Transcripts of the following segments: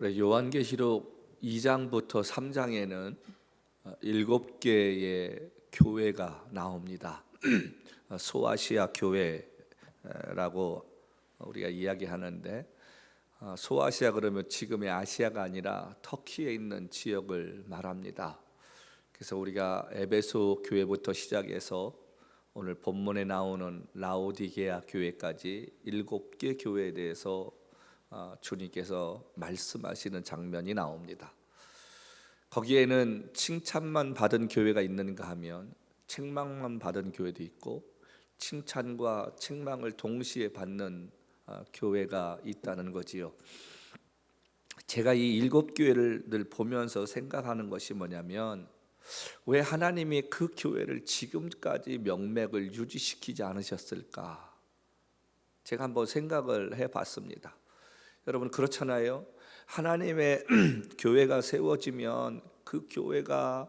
우리 요한계시록 2장부터 3장에는 7개의 교회가 나옵니다. 소아시아 교회라고 우리가 이야기하는데, 소아시아 그러면 지금의 아시아가 아니라 터키에 있는 지역을 말합니다. 그래서 우리가 에베소 교회부터 시작해서 오늘 본문에 나오는 라오디게아 교회까지 7개 교회에 대해서 주님께서 말씀하시는 장면이 나옵니다. 거기에는 칭찬만 받은 교회가 있는가 하면 책망만 받은 교회도 있고, 칭찬과 책망을 동시에 받는 교회가 있다는 거지요. 제가 이 7교회를 늘 보면서 생각하는 것이 뭐냐면, 왜 하나님이 그 교회를 지금까지 명맥을 유지시키지 않으셨을까? 제가 한번 생각을 해봤습니다. 여러분, 그렇잖아요. 하나님의 교회가 세워지면 그 교회가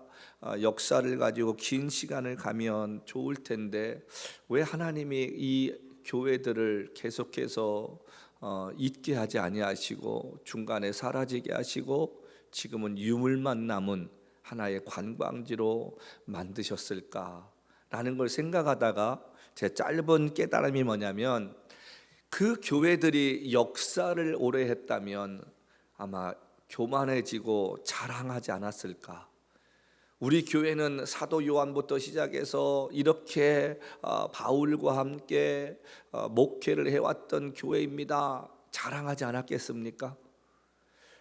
역사를 가지고 긴 시간을 가면 좋을 텐데, 왜 하나님이 이 교회들을 계속해서 있게 하지 아니하시고 중간에 사라지게 하시고 지금은 유물만 남은 하나의 관광지로 만드셨을까라는 걸 생각하다가 제 짧은 깨달음이 뭐냐면, 그 교회들이 역사를 오래 했다면 아마 교만해지고 자랑하지 않았을까. 우리 교회는 사도 요한부터 시작해서 이렇게 바울과 함께 목회를 해왔던 교회입니다, 자랑하지 않았겠습니까?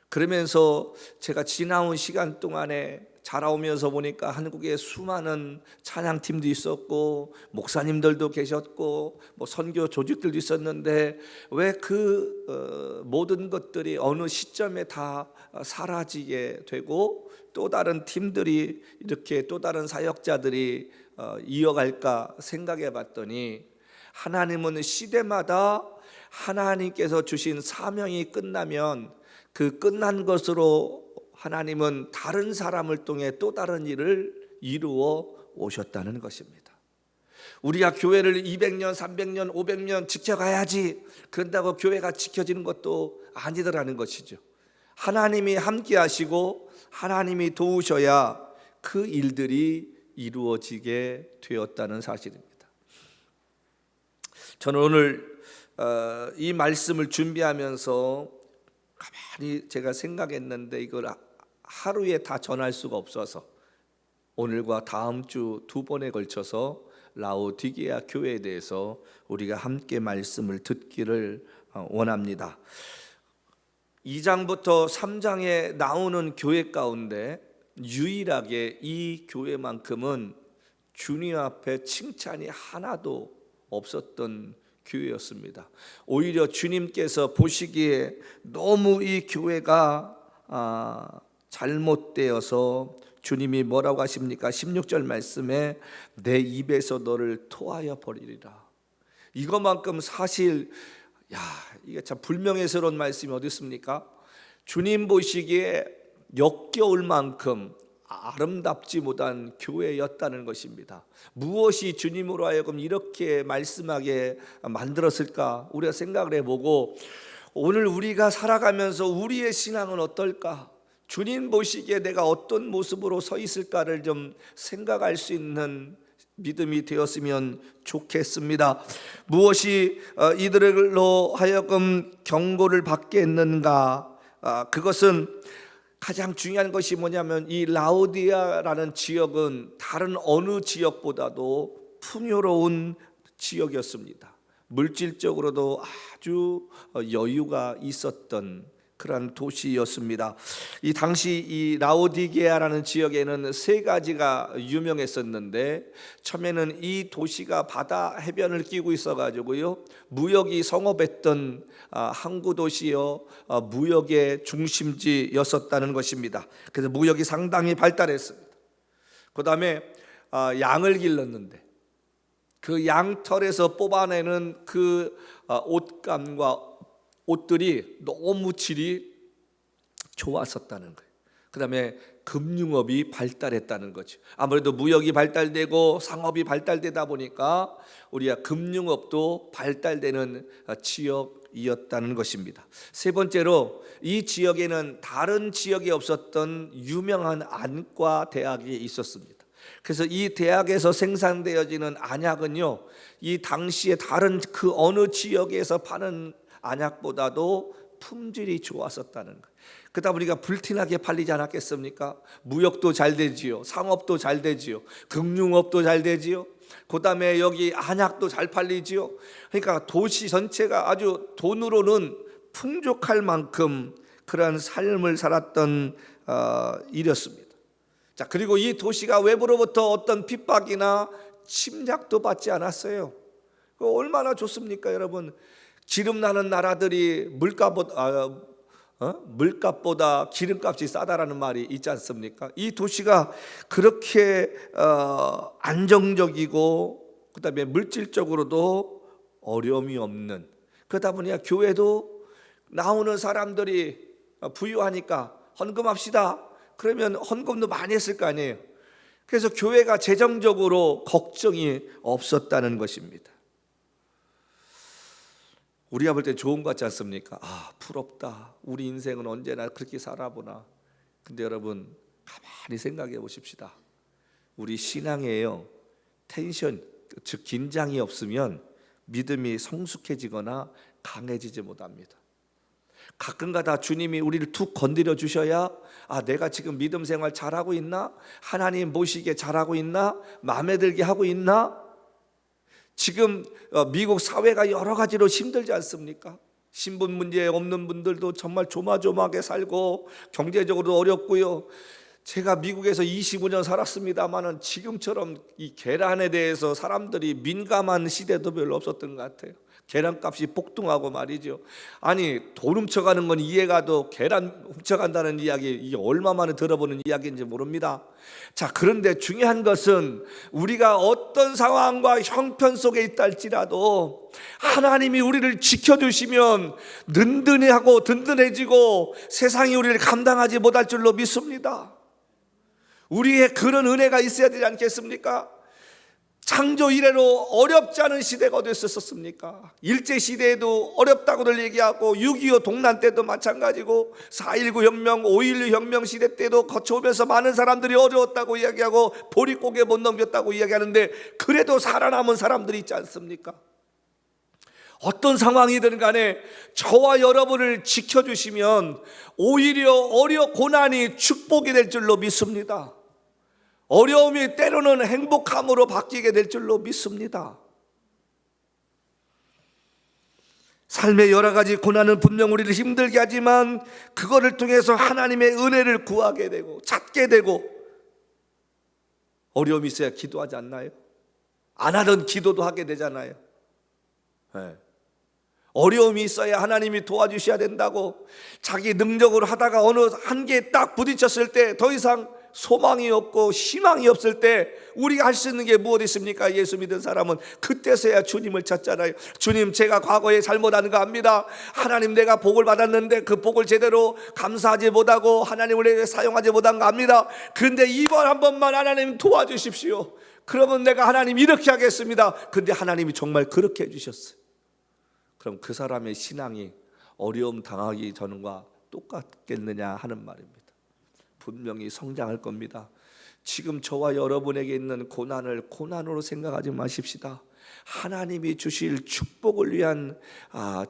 그러면서 제가 지나온 시간 동안에 자라오면서 보니까 한국에 수많은 찬양팀도 있었고 목사님들도 계셨고 선교 조직들도 있었는데, 왜 그 모든 것들이 어느 시점에 다 사라지게 되고 또 다른 팀들이 이렇게 또 다른 사역자들이 이어갈까 생각해 봤더니, 하나님은 시대마다 하나님께서 주신 사명이 끝나면 그 끝난 것으로 하나님은 다른 사람을 통해 또 다른 일을 이루어 오셨다는 것입니다. 우리가 교회를 200년, 300년, 500년 지켜가야지, 그런다고 교회가 지켜지는 것도 아니더라는 것이죠. 하나님이 함께 하시고 하나님이 도우셔야 그 일들이 이루어지게 되었다는 사실입니다. 저는 오늘 이 말씀을 준비하면서 가만히 제가 생각했는데, 이걸 하루에 다 전할 수가 없어서 오늘과 다음 주 2번에 걸쳐서 라오디게아 교회에 대해서 우리가 함께 말씀을 듣기를 원합니다. 2장부터 3장에 나오는 교회 가운데 유일하게 이 교회만큼은 주님 앞에 칭찬이 하나도 없었던 교회였습니다. 오히려 주님께서 보시기에 너무 이 교회가 잘못되어서 주님이 뭐라고 하십니까? 16절 말씀에 내 입에서 너를 토하여 버리리라. 이것만큼 사실 이게 참 불명예스러운 말씀이 어디 있습니까? 주님 보시기에 역겨울 만큼 아름답지 못한 교회였다는 것입니다. 무엇이 주님으로 하여금 이렇게 말씀하게 만들었을까? 우리가 생각을 해보고, 오늘 우리가 살아가면서 우리의 신앙은 어떨까? 주님 보시기에 내가 어떤 모습으로 서 있을까를 좀 생각할 수 있는 믿음이 되었으면 좋겠습니다. 무엇이 이들로 하여금 경고를 받게 했는가? 그것은 가장 중요한 것이 뭐냐면, 이 라오디아라는 지역은 다른 어느 지역보다도 풍요로운 지역이었습니다. 물질적으로도 아주 여유가 있었던 그런 도시였습니다. 이 당시 이 라오디게아라는 지역에는 3가지가 유명했었는데, 처음에는 이 도시가 바다 해변을 끼고 있어가지고요, 무역이 성업했던 항구 도시여 무역의 중심지였었다는 것입니다. 그래서 무역이 상당히 발달했습니다. 그 다음에 양을 길렀는데 그 양털에서 뽑아내는 그 옷감과 옷들이 너무 질이 좋았었다는 거예요. 그 다음에 금융업이 발달했다는 거죠. 아무래도 무역이 발달되고 상업이 발달되다 보니까 우리가 금융업도 발달되는 지역 정도이었다는 것입니다. 세 번째로 이 지역에는 다른 지역에 없었던 유명한 안과 대학이 있었습니다. 그래서 이 대학에서 생산되어지는 안약은요, 이 당시에 다른 그 어느 지역에서 파는 안약보다도 품질이 좋았었다는 거예요. 그러다 보니까 불티나게 팔리지 않았겠습니까? 무역도 잘 되지요, 상업도 잘 되지요, 금융업도 잘 되지요, 그 다음에 여기 안약도 잘 팔리지요. 그러니까 도시 전체가 아주 돈으로는 풍족할 만큼 그러한 삶을 살았던 일이었습니다. 자, 그리고 이 도시가 외부로부터 어떤 핍박이나 침략도 받지 않았어요. 얼마나 좋습니까, 여러분? 기름 나는 나라들이 물값보다 기름값이 싸다라는 말이 있지 않습니까? 이 도시가 그렇게 안정적이고 그다음에 물질적으로도 어려움이 없는, 그러다 보니까 교회도 나오는 사람들이 부유하니까 헌금합시다. 그러면 헌금도 많이 했을 거 아니에요. 그래서 교회가 재정적으로 걱정이 없었다는 것입니다. 우리가 볼 때 좋은 것 같지 않습니까? 부럽다. 우리 인생은 언제나 그렇게 살아보나. 근데 여러분, 가만히 생각해 보십시다. 우리 신앙에요, 텐션, 즉 긴장이 없으면 믿음이 성숙해지거나 강해지지 못합니다. 가끔가다 주님이 우리를 툭 건드려 주셔야 내가 지금 믿음 생활 잘하고 있나? 하나님 모시게 잘하고 있나? 마음에 들게 하고 있나? 지금 미국 사회가 여러 가지로 힘들지 않습니까? 신분 문제 없는 분들도 정말 조마조마하게 살고 경제적으로도 어렵고요. 제가 미국에서 25년 살았습니다마는 지금처럼 이 계란에 대해서 사람들이 민감한 시대도 별로 없었던 것 같아요. 계란값이 폭등하고 말이죠. 아니, 돈 훔쳐가는 건 이해가도 계란 훔쳐간다는 이야기, 이게 얼마만에 들어보는 이야기인지 모릅니다. 자, 그런데 중요한 것은 우리가 어떤 상황과 형편 속에 있다 할지라도 하나님이 우리를 지켜주시면 든든해하고 든든해지고 세상이 우리를 감당하지 못할 줄로 믿습니다. 우리의 그런 은혜가 있어야 되지 않겠습니까? 창조 이래로 어렵지 않은 시대가 어디 있었습니까? 일제시대에도 어렵다고들 얘기하고 6.25 동란 때도 마찬가지고 4.19 혁명, 5.16 혁명 시대 때도 거쳐오면서 많은 사람들이 어려웠다고 이야기하고 보릿고개 못 넘겼다고 이야기하는데 그래도 살아남은 사람들이 있지 않습니까? 어떤 상황이든 간에 저와 여러분을 지켜주시면 오히려 고난이 축복이 될 줄로 믿습니다. 어려움이 때로는 행복함으로 바뀌게 될 줄로 믿습니다. 삶의 여러 가지 고난은 분명 우리를 힘들게 하지만 그거를 통해서 하나님의 은혜를 구하게 되고 찾게 되고, 어려움이 있어야 기도하지 않나요? 안 하던 기도도 하게 되잖아요. 네. 어려움이 있어야 하나님이 도와주셔야 된다고. 자기 능력으로 하다가 어느 한계에 딱 부딪혔을 때 더 이상 소망이 없고 희망이 없을 때 우리가 할 수 있는 게 무엇이 있습니까? 예수 믿은 사람은 그때서야 주님을 찾잖아요. 주님, 제가 과거에 잘못한 거 압니다. 하나님, 내가 복을 받았는데 그 복을 제대로 감사하지 못하고 하나님을 위해 사용하지 못한 거 압니다. 그런데 이번 한 번만 하나님 도와주십시오. 그러면 내가 하나님 이렇게 하겠습니다. 근데 하나님이 정말 그렇게 해주셨어요. 그럼 그 사람의 신앙이 어려움 당하기 전과 똑같겠느냐 하는 말입니다. 분명히 성장할 겁니다. 지금 저와 여러분에게 있는 고난을 고난으로 생각하지 마십시다. 하나님이 주실 축복을 위한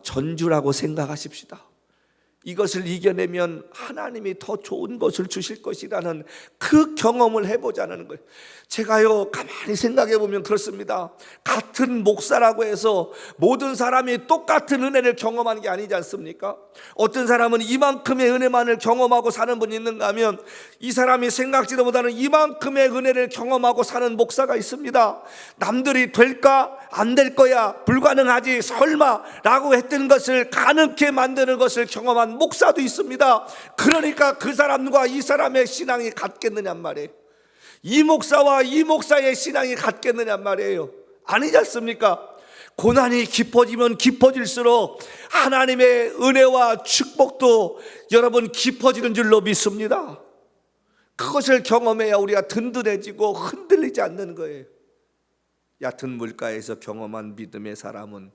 전주라고 생각하십시다. 이것을 이겨내면 하나님이 더 좋은 것을 주실 것이라는 그 경험을 해보자는 거예요. 제가요, 가만히 생각해 보면 그렇습니다. 같은 목사라고 해서 모든 사람이 똑같은 은혜를 경험하는 게 아니지 않습니까? 어떤 사람은 이만큼의 은혜만을 경험하고 사는 분이 있는가 하면 이 사람이 생각지도 못하는 이만큼의 은혜를 경험하고 사는 목사가 있습니다. 남들이 될까? 안 될 거야, 불가능하지, 설마 라고 했던 것을 가능케 만드는 것을 경험한 목사도 있습니다. 그러니까 그 사람과 이 사람의 신앙이 같겠느냐 말이에요. 이 목사와 이 목사의 신앙이 같겠느냐 말이에요. 아니지 않습니까? 고난이 깊어지면 깊어질수록 하나님의 은혜와 축복도 여러분 깊어지는 줄로 믿습니다. 그것을 경험해야 우리가 든든해지고 흔들리지 않는 거예요. 얕은 물가에서 경험한 믿음의 사람은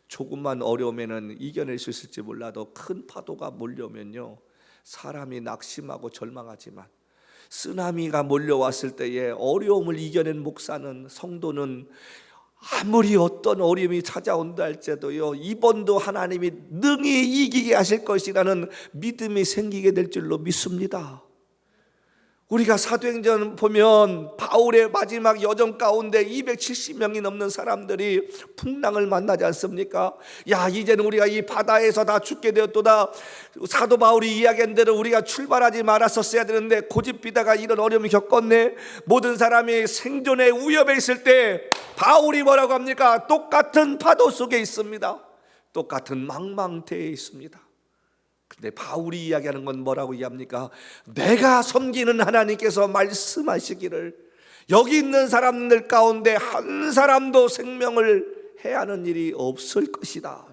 조금만 어려우면 이겨낼 수 있을지 몰라도 큰 파도가 몰려오면요, 사람이 낙심하고 절망하지만 쓰나미가 몰려왔을 때에 어려움을 이겨낸 목사는, 성도는 아무리 어떤 어려움이 찾아온다 할지라도요, 이번도 하나님이 능히 이기게 하실 것이라는 믿음이 생기게 될 줄로 믿습니다. 우리가 사도행전 보면 바울의 마지막 여정 가운데 270명이 넘는 사람들이 풍랑을 만나지 않습니까? 야, 이제는 우리가 이 바다에서 다 죽게 되었도다. 사도 바울이 이야기한 대로 우리가 출발하지 말았었어야 되는데 고집피다가 이런 어려움을 겪었네. 모든 사람이 생존의 위협에 있을 때 바울이 뭐라고 합니까? 똑같은 파도 속에 있습니다. 똑같은 망망대해에 있습니다. 근데 바울이 이야기하는 건 뭐라고 이야기합니까? 내가 섬기는 하나님께서 말씀하시기를 여기 있는 사람들 가운데 한 사람도 생명을 해하는 일이 없을 것이다.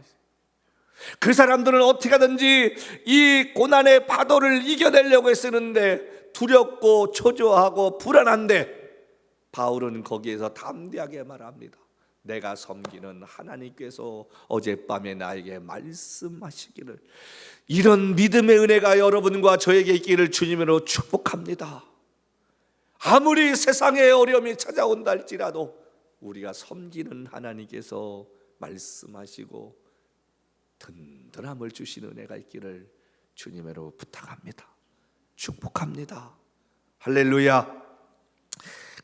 그 사람들은 어떻게 하든지 이 고난의 파도를 이겨내려고 애쓰는데 두렵고 초조하고 불안한데, 바울은 거기에서 담대하게 말합니다. 내가 섬기는 하나님께서 어젯밤에 나에게 말씀하시기를. 이런 믿음의 은혜가 여러분과 저에게 있기를 주님으로 축복합니다. 아무리 세상에 어려움이 찾아온다 할지라도 우리가 섬기는 하나님께서 말씀하시고 든든함을 주시는 은혜가 있기를 주님으로 부탁합니다. 축복합니다. 할렐루야.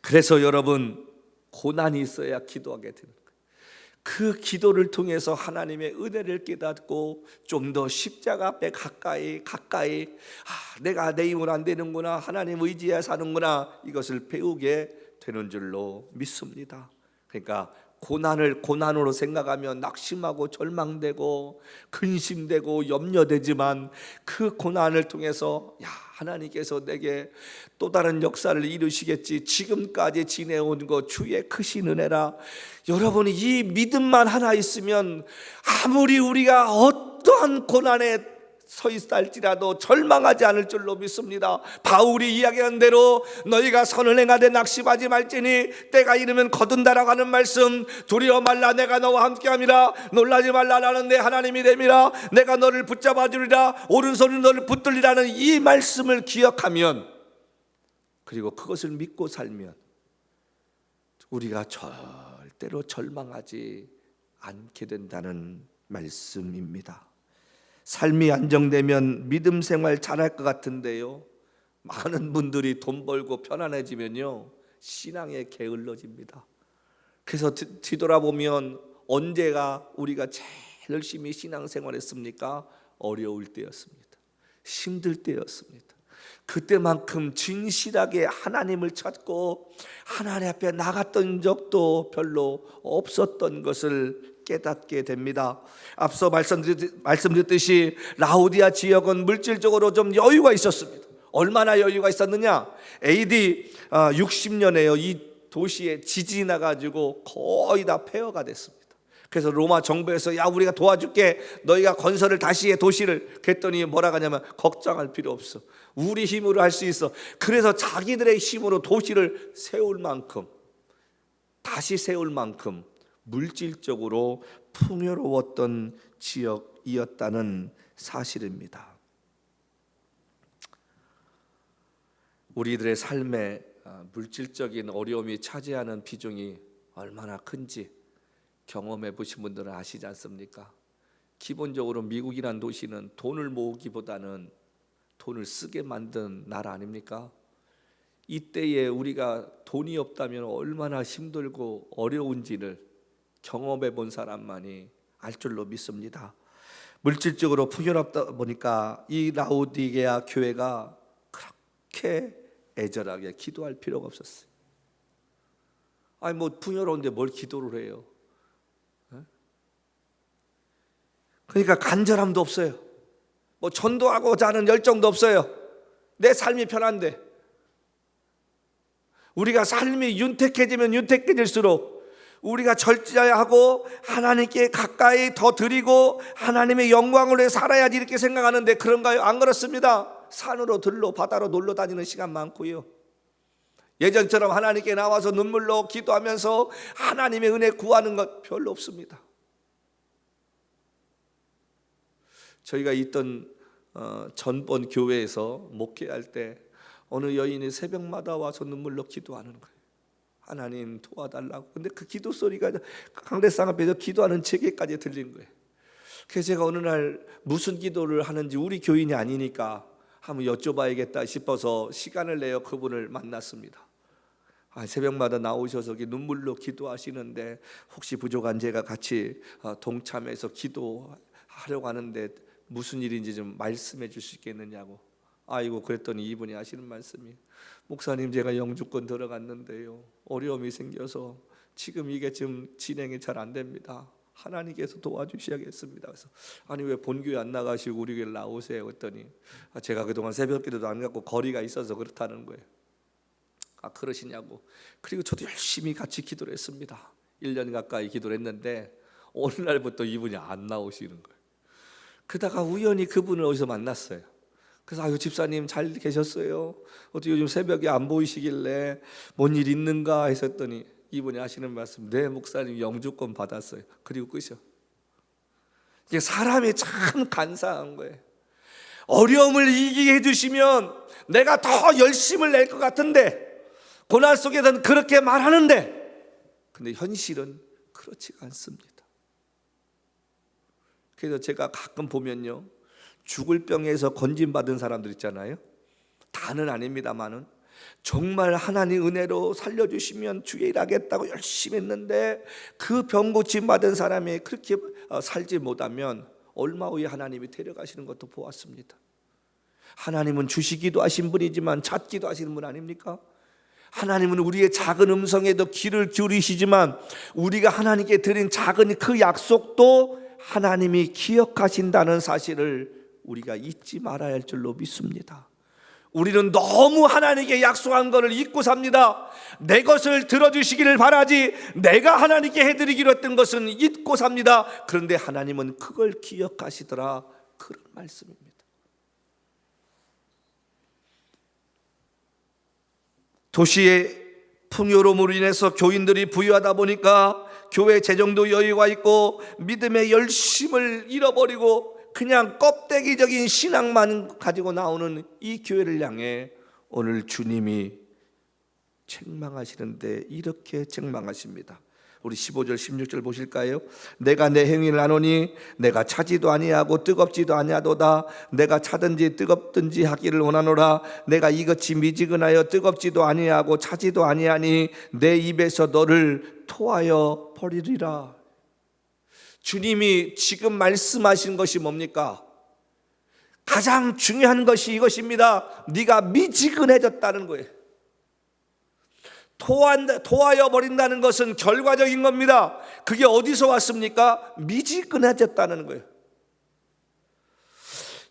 그래서 여러분, 고난이 있어야 기도하게 되는 거예요. 그 기도를 통해서 하나님의 은혜를 깨닫고 좀 더 십자가 앞에 가까이 내가 내 힘으로 안 되는구나, 하나님 의지해 사는구나, 이것을 배우게 되는 줄로 믿습니다. 그러니까 고난을 고난으로 생각하면 낙심하고 절망되고 근심되고 염려되지만, 그 고난을 통해서 하나님께서 내게 또 다른 역사를 이루시겠지, 지금까지 지내온 것 주의 크신 은혜라. 여러분이 이 믿음만 하나 있으면 아무리 우리가 어떠한 고난에 서 있다 할지라도 절망하지 않을 줄로 믿습니다. 바울이 이야기한 대로 너희가 선을 행하되 낙심하지 말지니 때가 이르면 거둔다라고 하는 말씀, 두려워 말라 내가 너와 함께함이라, 놀라지 말라 나는 내 하나님이 됨이라, 내가 너를 붙잡아 주리라, 오른손이 너를 붙들리라는 이 말씀을 기억하면, 그리고 그것을 믿고 살면 우리가 절대로 절망하지 않게 된다는 말씀입니다. 삶이 안정되면 믿음 생활 잘할 것 같은데요, 많은 분들이 돈 벌고 편안해지면요 신앙에 게을러집니다. 그래서 뒤돌아보면 언제가 우리가 제일 열심히 신앙생활했습니까? 어려울 때였습니다. 힘들 때였습니다. 그때만큼 진실하게 하나님을 찾고 하나님 앞에 나갔던 적도 별로 없었던 것을 깨닫게 됩니다. 앞서 말씀드렸듯이 라우디아 지역은 물질적으로 좀 여유가 있었습니다. 얼마나 여유가 있었느냐? AD 60년에요 이 도시에 지진이 나가지고 거의 다 폐허가 됐습니다. 그래서 로마 정부에서 우리가 도와줄게, 너희가 건설을 다시 해 도시를. 그랬더니 뭐라고 하냐면 걱정할 필요 없어, 우리 힘으로 할 수 있어. 그래서 자기들의 힘으로 도시를 다시 세울 만큼 물질적으로 풍요로웠던 지역이었다는 사실입니다. 우리들의 삶에 물질적인 어려움이 차지하는 비중이 얼마나 큰지 경험해 보신 분들은 아시지 않습니까? 기본적으로 미국이란 도시는 돈을 모으기보다는 돈을 쓰게 만든 나라 아닙니까? 이때에 우리가 돈이 없다면 얼마나 힘들고 어려운지를 경험해 본 사람만이 알 줄로 믿습니다. 물질적으로 풍요롭다 보니까 이 라우디게아 교회가 그렇게 애절하게 기도할 필요가 없었어요. 풍요로운데 뭘 기도를 해요? 그러니까 간절함도 없어요. 전도하고자 하는 열정도 없어요. 내 삶이 편한데. 우리가 삶이 윤택해지면 윤택해질수록 우리가 절제하고 하나님께 가까이 더 드리고 하나님의 영광을 위해 살아야지 이렇게 생각하는데, 그런가요? 안 그렇습니다. 산으로 들로 바다로 놀러 다니는 시간 많고요, 예전처럼 하나님께 나와서 눈물로 기도하면서 하나님의 은혜 구하는 것 별로 없습니다. 저희가 있던 전번 교회에서 목회할 때 어느 여인이 새벽마다 와서 눈물로 기도하는 거예요. 하나님 도와달라고. 근데 그 기도 소리가 강대상 앞에서 기도하는 제게까지 들린 거예요. 그래서 제가 어느 날 무슨 기도를 하는지 우리 교인이 아니니까 한번 여쭤봐야겠다 싶어서 시간을 내어 그분을 만났습니다. 새벽마다 나오셔서 눈물로 기도하시는데 혹시 부족한 제가 같이 동참해서 기도하려고 하는데 무슨 일인지 좀 말씀해 줄 수 있겠느냐고. 아이고, 그랬더니 이분이 하시는 말씀이, 목사님 제가 영주권 들어갔는데요, 어려움이 생겨서 지금 이게 지금 진행이 잘 안 됩니다. 하나님께서 도와주셔야겠습니다. 그래서 아니 왜 본교회 안 나가시고 우리 교회 나오세요 했더니 제가 그동안 새벽기도도 안 갖고 거리가 있어서 그렇다는 거예요. 그러시냐고. 그리고 저도 열심히 같이 기도를 했습니다. 1년 가까이 기도를 했는데 어느 날부터 이분이 안 나오시는 거예요. 그러다가 우연히 그분을 어디서 만났어요. 그래서 집사님 잘 계셨어요? 어떻게 요즘 새벽에 안 보이시길래 뭔 일 있는가 했었더니 이분이 하시는 말씀, 네 목사님 영주권 받았어요. 그리고 끝이요. 이게 사람이 참 간사한 거예요. 어려움을 이기게 해주시면 내가 더 열심을 낼 것 같은데, 고난 속에서는 그렇게 말하는데, 근데 현실은 그렇지가 않습니다. 그래서 제가 가끔 보면요, 죽을 병에서 건진받은 사람들 있잖아요. 다는 아닙니다만은 정말 하나님 은혜로 살려주시면 주의 일하겠다고 열심히 했는데 그 병 고침 받은 사람이 그렇게 살지 못하면 얼마 후에 하나님이 데려가시는 것도 보았습니다. 하나님은 주시기도 하신 분이지만 찾기도 하시는 분 아닙니까? 하나님은 우리의 작은 음성에도 귀를 기울이시지만 우리가 하나님께 드린 작은 그 약속도 하나님이 기억하신다는 사실을 우리가 잊지 말아야 할 줄로 믿습니다. 우리는 너무 하나님께 약속한 것을 잊고 삽니다. 내 것을 들어주시기를 바라지 내가 하나님께 해드리기로 했던 것은 잊고 삽니다. 그런데 하나님은 그걸 기억하시더라, 그런 말씀입니다. 도시의 풍요로움으로 인해서 교인들이 부유하다 보니까 교회 재정도 여유가 있고 믿음의 열심을 잃어버리고 그냥 껍데기적인 신앙만 가지고 나오는 이 교회를 향해 오늘 주님이 책망하시는데 이렇게 책망하십니다. 우리 15절 16절 보실까요? 내가 내 행위를 아노니 내가 차지도 아니하고 뜨겁지도 아니하도다. 내가 차든지 뜨겁든지 하기를 원하노라. 내가 이것이 미지근하여 뜨겁지도 아니하고 차지도 아니하니 내 입에서 너를 토하여 버리리라. 주님이 지금 말씀하신 것이 뭡니까? 가장 중요한 것이 이것입니다. 네가 미지근해졌다는 거예요. 토하여 버린다는 것은 결과적인 겁니다. 그게 어디서 왔습니까? 미지근해졌다는 거예요.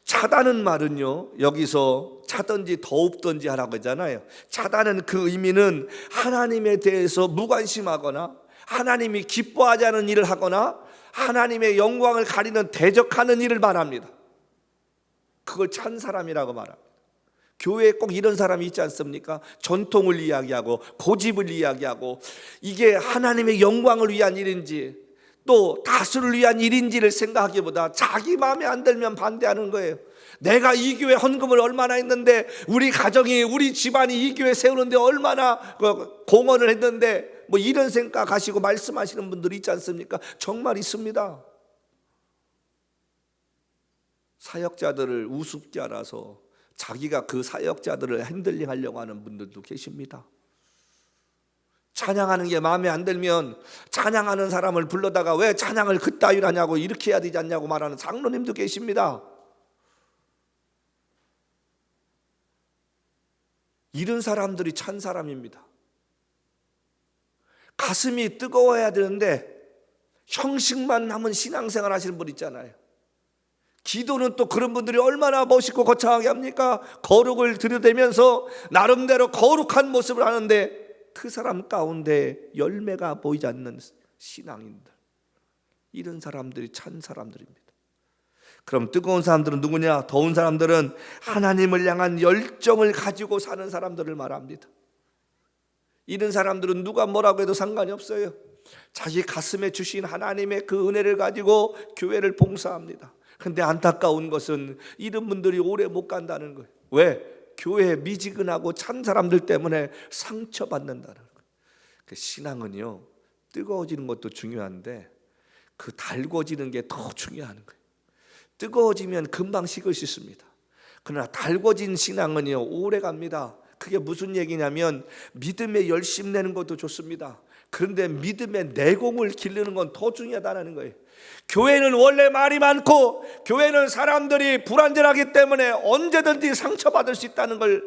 차다는 말은요, 여기서 차든지 더웁든지 하라고 하잖아요. 차다는 그 의미는 하나님에 대해서 무관심하거나 하나님이 기뻐하지 않은 일을 하거나 하나님의 영광을 가리는 대적하는 일을 말합니다. 그걸 찬 사람이라고 말합니다. 교회에 꼭 이런 사람이 있지 않습니까? 전통을 이야기하고 고집을 이야기하고 이게 하나님의 영광을 위한 일인지 또 다수를 위한 일인지를 생각하기보다 자기 마음에 안 들면 반대하는 거예요. 내가 이 교회 헌금을 얼마나 했는데, 우리 가정이 우리 집안이 이 교회 세우는데 얼마나 공헌을 했는데, 뭐 이런 생각하시고 말씀하시는 분들이 있지 않습니까? 정말 있습니다. 사역자들을 우습게 알아서 자기가 그 사역자들을 핸들링 하려고 하는 분들도 계십니다. 찬양하는 게 마음에 안 들면 찬양하는 사람을 불러다가 왜 찬양을 그따위로 하냐고, 이렇게 해야 되지 않냐고 말하는 장로님도 계십니다. 이런 사람들이 찬 사람입니다. 가슴이 뜨거워야 되는데 형식만 남은 신앙생활 하시는 분 있잖아요. 기도는 또 그런 분들이 얼마나 멋있고 거창하게 합니까? 거룩을 들여대면서 나름대로 거룩한 모습을 하는데 그 사람 가운데 열매가 보이지 않는 신앙인들, 이런 사람들이 찬 사람들입니다. 그럼 뜨거운 사람들은 누구냐? 더운 사람들은 하나님을 향한 열정을 가지고 사는 사람들을 말합니다. 이런 사람들은 누가 뭐라고 해도 상관이 없어요. 자기 가슴에 주신 하나님의 그 은혜를 가지고 교회를 봉사합니다. 근데 안타까운 것은 이런 분들이 오래 못 간다는 거예요. 왜? 교회에 미지근하고 찬 사람들 때문에 상처받는다는 거예요. 그 신앙은요, 뜨거워지는 것도 중요한데 그 달궈지는 게 더 중요한 거예요. 뜨거워지면 금방 식을 수 있습니다. 그러나 달궈진 신앙은요, 오래 갑니다. 그게 무슨 얘기냐면 믿음에 열심 내는 것도 좋습니다. 그런데 믿음의 내공을 기르는 건 더 중요하다는 거예요. 교회는 원래 말이 많고 교회는 사람들이 불완전하기 때문에 언제든지 상처받을 수 있다는 걸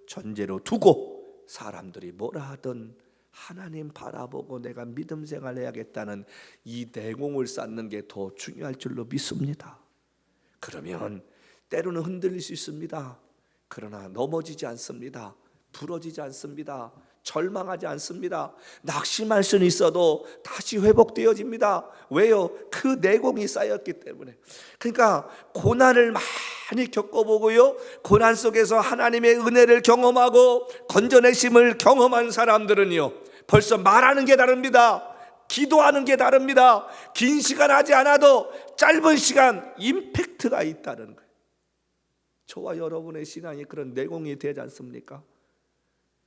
전제로 두고 사람들이 뭐라 하든 하나님 바라보고 내가 믿음 생활해야겠다는 이 내공을 쌓는 게 더 중요할 줄로 믿습니다. 그러면 때로는 흔들릴 수 있습니다. 그러나 넘어지지 않습니다. 부러지지 않습니다. 절망하지 않습니다. 낙심할 수는 있어도 다시 회복되어집니다. 왜요? 그 내공이 쌓였기 때문에. 그러니까 고난을 많이 겪어보고요, 고난 속에서 하나님의 은혜를 경험하고 건져내심을 경험한 사람들은요, 벌써 말하는 게 다릅니다. 기도하는 게 다릅니다. 긴 시간 하지 않아도 짧은 시간 임팩트가 있다는 거예요. 저와 여러분의 신앙이 그런 내공이 되지 않습니까?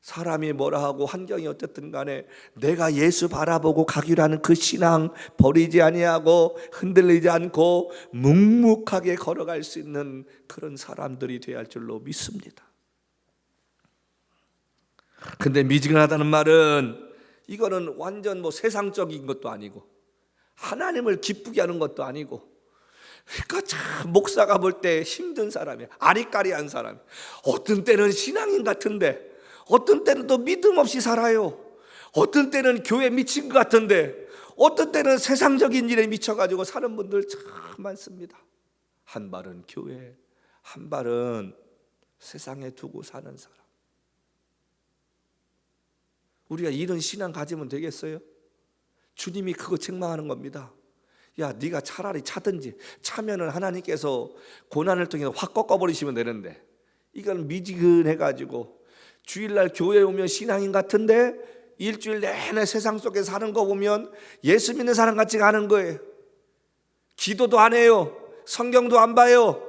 사람이 뭐라 하고 환경이 어쨌든 간에 내가 예수 바라보고 가기로 하는 그 신앙 버리지 아니하고 흔들리지 않고 묵묵하게 걸어갈 수 있는 그런 사람들이 되어야 할 줄로 믿습니다. 근데 미지근하다는 말은 이거는 완전 세상적인 것도 아니고 하나님을 기쁘게 하는 것도 아니고, 그러니까 참 목사가 볼 때 힘든 사람이야. 아리까리한 사람. 어떤 때는 신앙인 같은데 어떤 때는 또 믿음 없이 살아요. 어떤 때는 교회 미친 것 같은데 어떤 때는 세상적인 일에 미쳐가지고 사는 분들 참 많습니다. 한 발은 교회, 한 발은 세상에 두고 사는 사람. 우리가 이런 신앙 가지면 되겠어요? 주님이 그거 책망하는 겁니다. 야, 네가 차라리 차든지, 차면은 하나님께서 고난을 통해서 확 꺾어버리시면 되는데, 이건 미지근해가지고 주일날 교회에 오면 신앙인 같은데 일주일 내내 세상 속에 사는 거 보면 예수 믿는 사람 같이 가는 거예요. 기도도 안 해요. 성경도 안 봐요.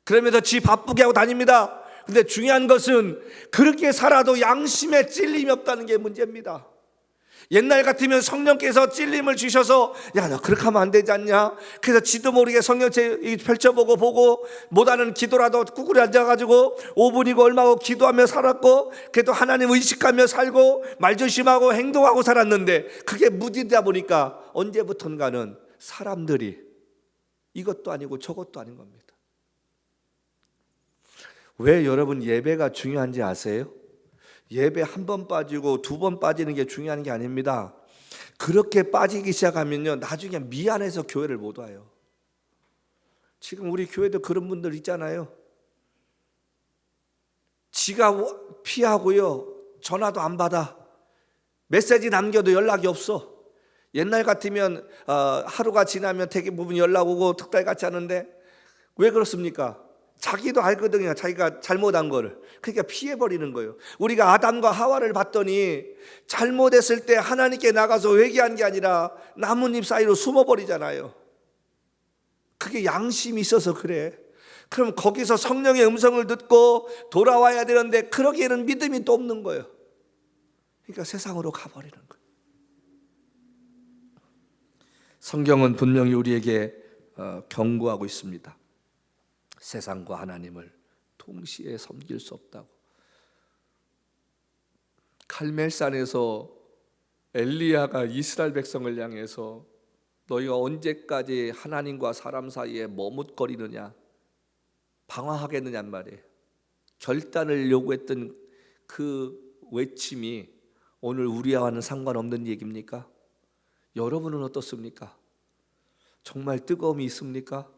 그러면서 지 바쁘게 하고 다닙니다. 근데 중요한 것은 그렇게 살아도 양심에 찔림이 없다는 게 문제입니다. 옛날 같으면 성령께서 찔림을 주셔서 야, 너 그렇게 하면 안 되지 않냐? 그래서 지도 모르게 성경책 펼쳐보고 보고 못하는 기도라도 꾸꾸리 앉아가지고 5분이고 얼마고 기도하며 살았고, 그래도 하나님 의식하며 살고 말조심하고 행동하고 살았는데 그게 무디다 보니까 언제부턴가는 사람들이 이것도 아니고 저것도 아닌 겁니다. 왜 여러분 예배가 중요한지 아세요? 예배 한 번 빠지고 두 번 빠지는 게 중요한 게 아닙니다. 그렇게 빠지기 시작하면요, 나중에 미안해서 교회를 못 와요. 지금 우리 교회도 그런 분들 있잖아요. 지가 피하고요, 전화도 안 받아. 메시지 남겨도 연락이 없어. 옛날 같으면 하루가 지나면 대부분 연락 오고 특달 같이 하는데 왜 그렇습니까? 자기도 알거든요, 자기가 잘못한 거를. 그러니까 피해버리는 거예요. 우리가 아담과 하와를 봤더니 잘못했을 때 하나님께 나가서 회개한 게 아니라 나뭇잎 사이로 숨어버리잖아요. 그게 양심이 있어서 그래. 그럼 거기서 성령의 음성을 듣고 돌아와야 되는데 그러기에는 믿음이 또 없는 거예요. 그러니까 세상으로 가버리는 거예요. 성경은 분명히 우리에게 경고하고 있습니다. 세상과 하나님을 동시에 섬길 수 없다고. 갈멜산에서 엘리야가 이스라엘 백성을 향해서 너희가 언제까지 하나님과 사람 사이에 머뭇거리느냐, 방황하겠느냐는 말이에요. 결단을 요구했던 그 외침이 오늘 우리와는 상관없는 얘기입니까? 여러분은 어떻습니까? 정말 뜨거움이 있습니까?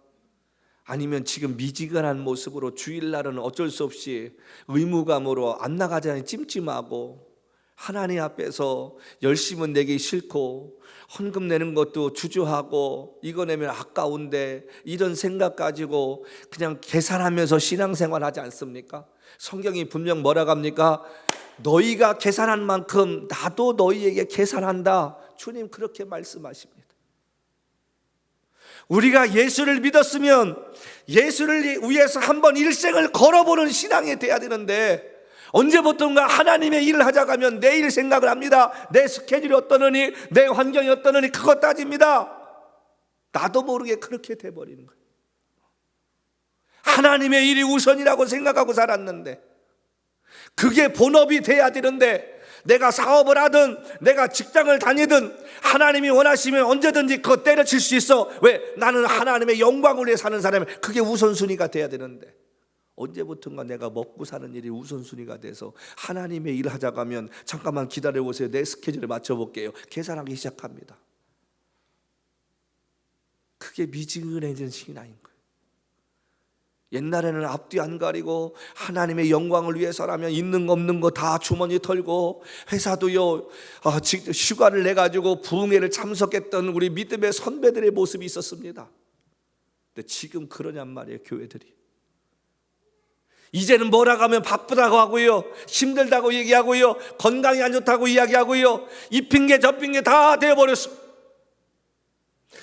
아니면 지금 미지근한 모습으로 주일날은 어쩔 수 없이 의무감으로 안 나가자니 찜찜하고 하나님 앞에서 열심은 내기 싫고 헌금 내는 것도 주저하고 이거 내면 아까운데 이런 생각 가지고 그냥 계산하면서 신앙생활 하지 않습니까? 성경이 분명 뭐라고 합니까? 너희가 계산한 만큼 나도 너희에게 계산한다. 주님 그렇게 말씀하십니다. 우리가 예수를 믿었으면 예수를 위해서 한번 일생을 걸어보는 신앙이 돼야 되는데, 언제부턴가 하나님의 일을 하자고 하면 내일 생각을 합니다. 내 스케줄이 어떠느니, 내 환경이 어떠느니 그것 따집니다. 나도 모르게 그렇게 돼버리는 거예요. 하나님의 일이 우선이라고 생각하고 살았는데, 그게 본업이 돼야 되는데, 내가 사업을 하든 내가 직장을 다니든 하나님이 원하시면 언제든지 그거 때려칠 수 있어. 왜? 나는 하나님의 영광을 위해 사는 사람이에요. 그게 우선순위가 돼야 되는데, 언제부턴가 내가 먹고 사는 일이 우선순위가 돼서 하나님의 일을 하자고 하면 잠깐만 기다려보세요, 내 스케줄에 맞춰볼게요, 계산하기 시작합니다. 그게 미지근해진 신앙인 거예요. 옛날에는 앞뒤 안 가리고 하나님의 영광을 위해서라면 있는 거 없는 거 다 주머니 털고, 회사도요 휴가를 내가지고 부흥회를 참석했던 우리 믿음의 선배들의 모습이 있었습니다. 근데 지금 그러냔 말이에요. 교회들이 이제는 뭐라고 하면 바쁘다고 하고요, 힘들다고 얘기하고요, 건강이 안 좋다고 이야기하고요, 이 핑계 저 핑계 다 되어버렸습니다.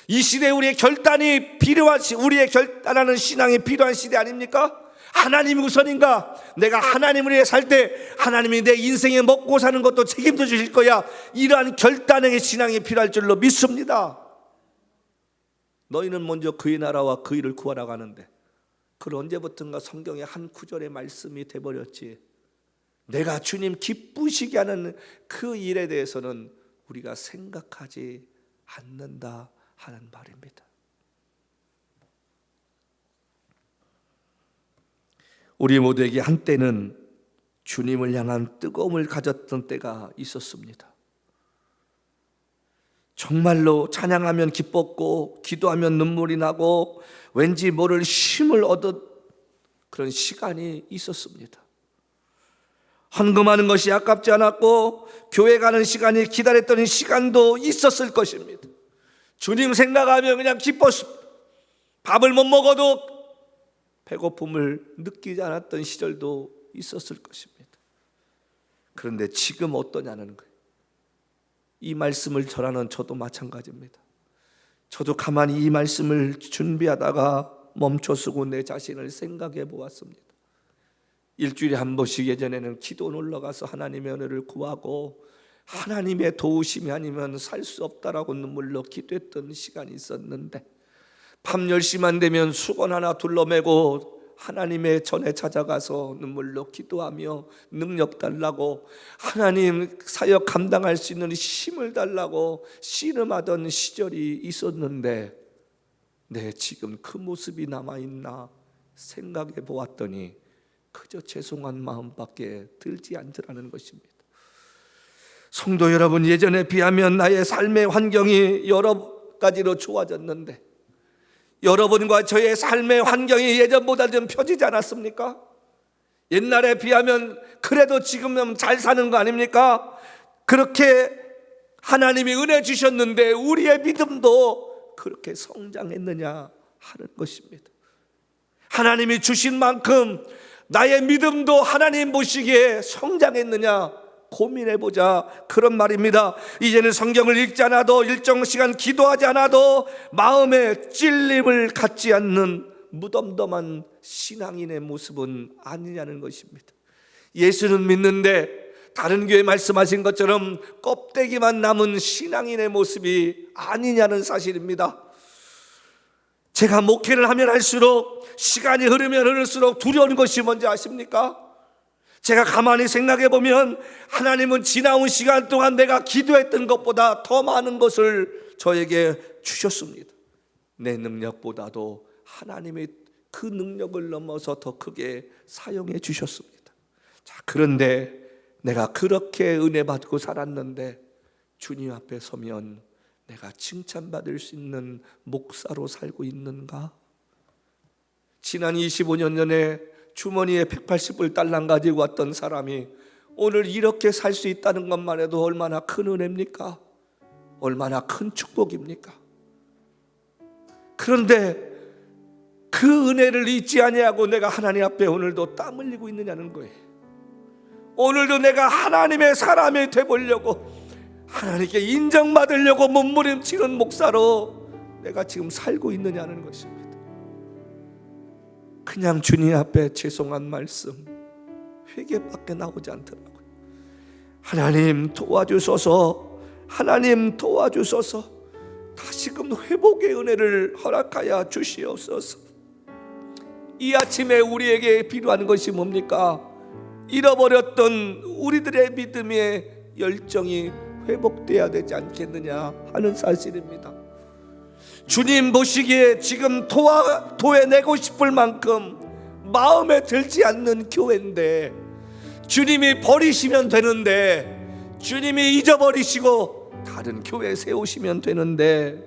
이 시대에 우리의 결단이 필요한, 우리의 결단하는 신앙이 필요한 시대 아닙니까? 하나님이 우선인가? 내가 하나님을 위해 살 때 하나님이 내 인생에 먹고 사는 것도 책임져 주실 거야. 이러한 결단의 신앙이 필요할 줄로 믿습니다. 너희는 먼저 그의 나라와 그 일을 구하라고 하는데, 그걸 언제부턴가 성경의 한 구절의 말씀이 돼버렸지. 내가 주님 기쁘시게 하는 그 일에 대해서는 우리가 생각하지 않는다 하는 말입니다. 우리 모두에게 한때는 주님을 향한 뜨거움을 가졌던 때가 있었습니다. 정말로 찬양하면 기뻤고 기도하면 눈물이 나고 왠지 모를 힘을 얻은 그런 시간이 있었습니다. 헌금하는 것이 아깝지 않았고 교회 가는 시간이 기다렸던 시간도 있었을 것입니다. 주님 생각하면 그냥 기뻤습니다. 밥을 못 먹어도 배고픔을 느끼지 않았던 시절도 있었을 것입니다. 그런데 지금 어떠냐는 거예요. 이 말씀을 전하는 저도 마찬가지입니다. 저도 가만히 이 말씀을 준비하다가 멈춰서고 내 자신을 생각해 보았습니다. 일주일에 한 번씩 예전에는 기도 놀러가서 하나님의 은혜를 구하고 하나님의 도우심이 아니면 살 수 없다라고 눈물로 기도했던 시간이 있었는데, 밤 10시만 되면 수건 하나 둘러매고 하나님의 전에 찾아가서 눈물로 기도하며 능력 달라고, 하나님 사역 감당할 수 있는 힘을 달라고 씨름하던 시절이 있었는데, 네, 지금 그 모습이 남아있나 생각해 보았더니 그저 죄송한 마음밖에 들지 않더라는 것입니다. 성도 여러분, 예전에 비하면 나의 삶의 환경이 여러 가지로 좋아졌는데, 여러분과 저의 삶의 환경이 예전보다 좀 펴지지 않았습니까? 옛날에 비하면 그래도 지금은 잘 사는 거 아닙니까? 그렇게 하나님이 은혜 주셨는데 우리의 믿음도 그렇게 성장했느냐 하는 것입니다. 하나님이 주신 만큼 나의 믿음도 하나님 보시기에 성장했느냐 고민해보자, 그런 말입니다. 이제는 성경을 읽지 않아도, 일정 시간 기도하지 않아도 마음에 찔림을 갖지 않는 무덤덤한 신앙인의 모습은 아니냐는 것입니다. 예수는 믿는데 다른 교회 말씀하신 것처럼 껍데기만 남은 신앙인의 모습이 아니냐는 사실입니다. 제가 목회를 하면 할수록, 시간이 흐르면 흐를수록 두려운 것이 뭔지 아십니까? 제가 가만히 생각해 보면 하나님은 지나온 시간 동안 내가 기도했던 것보다 더 많은 것을 저에게 주셨습니다. 내 능력보다도 하나님의 그 능력을 넘어서 더 크게 사용해 주셨습니다. 자, 그런데 내가 그렇게 은혜 받고 살았는데 주님 앞에 서면 내가 칭찬받을 수 있는 목사로 살고 있는가? 지난 25년 전에 주머니에 180불 달랑 가지고 왔던 사람이 오늘 이렇게 살 수 있다는 것만 해도 얼마나 큰 은혜입니까? 얼마나 큰 축복입니까? 그런데 그 은혜를 잊지 아니하고 내가 하나님 앞에 오늘도 땀 흘리고 있느냐는 거예요. 오늘도 내가 하나님의 사람이 되보려고, 하나님께 인정받으려고 몸부림치는 목사로 내가 지금 살고 있느냐는 것입니다. 그냥 주님 앞에 죄송한 말씀, 회개밖에 나오지 않더라고요. 하나님 도와주소서, 하나님 도와주소서, 다시금 회복의 은혜를 허락하여 주시옵소서. 이 아침에 우리에게 필요한 것이 뭡니까? 잃어버렸던 우리들의 믿음의 열정이 회복돼야 되지 않겠느냐 하는 사실입니다. 주님 보시기에 지금 도해내고 싶을 만큼 마음에 들지 않는 교회인데, 주님이 버리시면 되는데, 주님이 잊어버리시고 다른 교회 세우시면 되는데,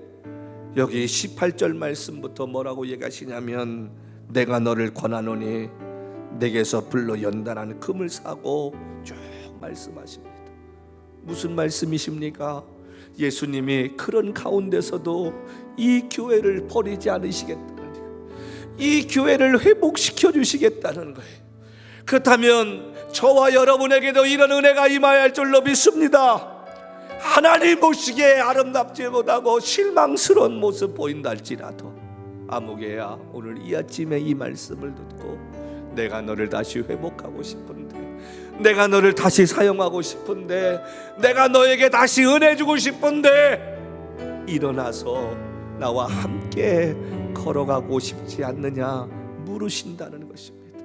여기 18절 말씀부터 뭐라고 얘기하시냐면, 내가 너를 권하노니 내게서 불로 연단하는 금을 사고 쭉 말씀하십니다. 무슨 말씀이십니까? 예수님이 그런 가운데서도 이 교회를 버리지 않으시겠다는 거예요. 이 교회를 회복시켜 주시겠다는 거예요. 그렇다면 저와 여러분에게도 이런 은혜가 임하여야 할 줄로 믿습니다. 하나님 보시기에 아름답지 못하고 실망스러운 모습 보인다 할지라도, 아무개야, 오늘 이 아침에 이 말씀을 듣고 내가 너를 다시 회복하고 싶은데, 내가 너를 다시 사용하고 싶은데, 내가 너에게 다시 은혜 주고 싶은데, 일어나서 나와 함께 걸어가고 싶지 않느냐 물으신다는 것입니다.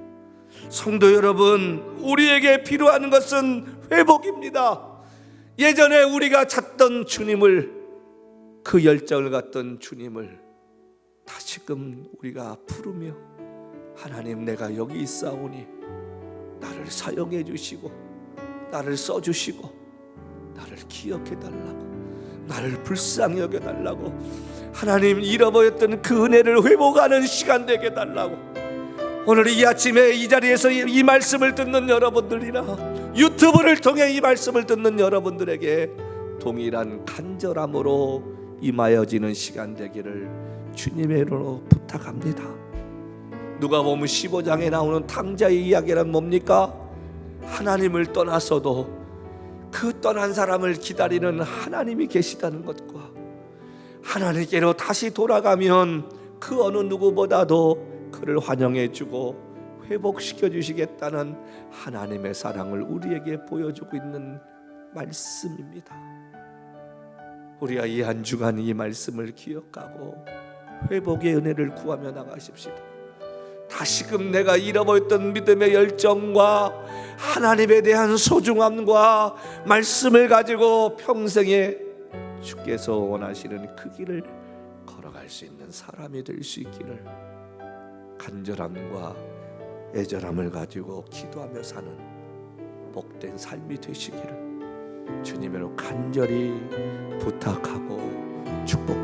성도 여러분, 우리에게 필요한 것은 회복입니다. 예전에 우리가 찾던 주님을, 그 열정을 갖던 주님을 다시금 우리가 부르며, 하나님 내가 여기 있사오니 나를 사용해 주시고 나를 써주시고 나를 기억해 달라고, 나를 불쌍히 여겨 달라고, 하나님 잃어버렸던 그 은혜를 회복하는 시간 되게 달라고, 오늘 이 아침에 이 자리에서 이 말씀을 듣는 여러분들이나 유튜브를 통해 이 말씀을 듣는 여러분들에게 동일한 간절함으로 임하여지는 시간 되기를 주님의 이름으로 부탁합니다. 누가복음 15장에 나오는 탕자의 이야기란 뭡니까? 하나님을 떠나서도 그 떠난 사람을 기다리는 하나님이 계시다는 것과, 하나님께로 다시 돌아가면 그 어느 누구보다도 그를 환영해 주고 회복시켜 주시겠다는 하나님의 사랑을 우리에게 보여주고 있는 말씀입니다. 우리가 이 한 주간 이 말씀을 기억하고 회복의 은혜를 구하며 나가십시다. 다시금 내가 잃어버렸던 믿음의 열정과 하나님에 대한 소중함과 말씀을 가지고 평생에 주께서 원하시는 그 길을 걸어갈 수 있는 사람이 될 수 있기를, 간절함과 애절함을 가지고 기도하며 사는 복된 삶이 되시기를 주님으로 간절히 부탁하고 축복합니다.